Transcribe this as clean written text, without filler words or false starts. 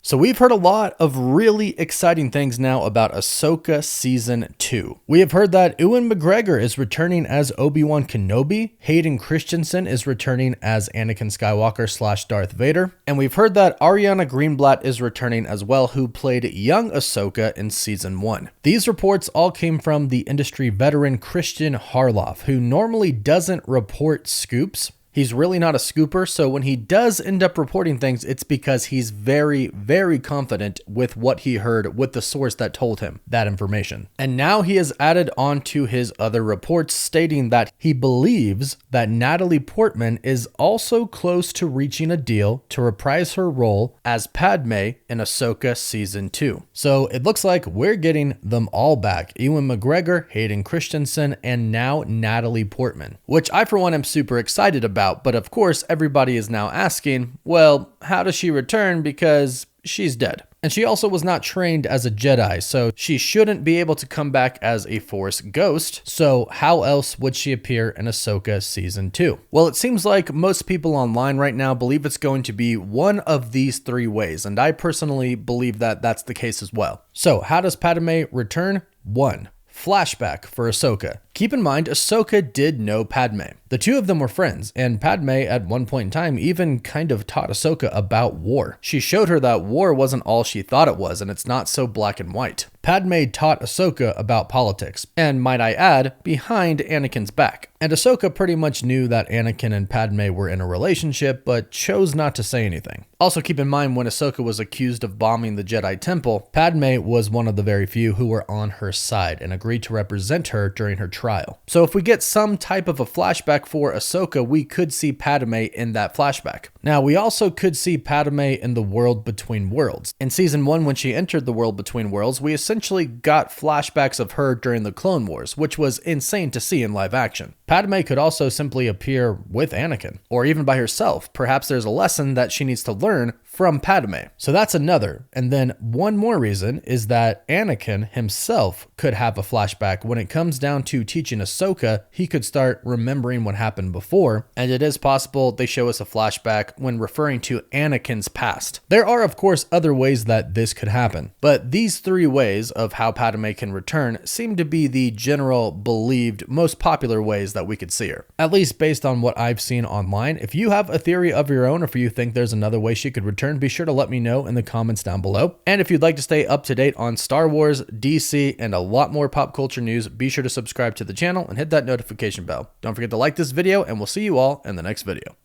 So we've heard a lot of really exciting things now about Ahsoka Season 2. We have heard that Ewan McGregor is returning as Obi-Wan Kenobi, Hayden Christensen is returning as Anakin Skywalker / Darth Vader, and we've heard that Ariana Greenblatt is returning as well, who played young Ahsoka in Season 1. These reports all came from the industry veteran Christian Harloff, who normally doesn't report scoops. He's really not a scooper, so when he does end up reporting things, it's because he's very, very confident with what he heard with the source that told him that information. And now he has added on to his other reports stating that he believes that Natalie Portman is also close to reaching a deal to reprise her role as Padme in Ahsoka Season 2. So it looks like we're getting them all back. Ewan McGregor, Hayden Christensen, and now Natalie Portman, which I for one am super excited about. But of course, everybody is now asking, well, how does she return, because she's dead. And she also was not trained as a Jedi, so she shouldn't be able to come back as a Force ghost. So how else would she appear in Ahsoka Season 2? Well, it seems like most people online right now believe it's going to be one of these three ways, and I personally believe that that's the case as well. So how does Padme return? 1. Flashback for Ahsoka. Keep in mind, Ahsoka did know Padme. The two of them were friends, and Padme at one point in time even kind of taught Ahsoka about war. She showed her that war wasn't all she thought it was, and it's not so black and white. Padme taught Ahsoka about politics, and might I add, behind Anakin's back. And Ahsoka pretty much knew that Anakin and Padme were in a relationship, but chose not to say anything. Also keep in mind, when Ahsoka was accused of bombing the Jedi Temple, Padme was one of the very few who were on her side and agreed to represent her during her trial. So if we get some type of a flashback for Ahsoka, we could see Padme in that flashback. Now, we also could see Padme in the World Between Worlds. In Season 1, when she entered the World Between Worlds, we essentially got flashbacks of her during the Clone Wars, which was insane to see in live action. Padme could also simply appear with Anakin, or even by herself. Perhaps there's a lesson that she needs to learn from Padme. So that's another. And then one more reason is that Anakin himself could have a flashback. When it comes down to teaching Ahsoka, he could start remembering what happened before, and it is possible they show us a flashback when referring to Anakin's past. There are, of course, other ways that this could happen, but these three ways of how Padme can return seem to be the general believed most popular ways that we could see her, at least based on what I've seen online. If you have a theory of your own, or if you think there's another way she could return, be sure to let me know in the comments down below. And if you'd like to stay up to date on Star Wars, DC, and a lot more pop culture news, be sure to subscribe to the channel and hit that notification bell. Don't forget to like this video, and we'll see you all in the next video.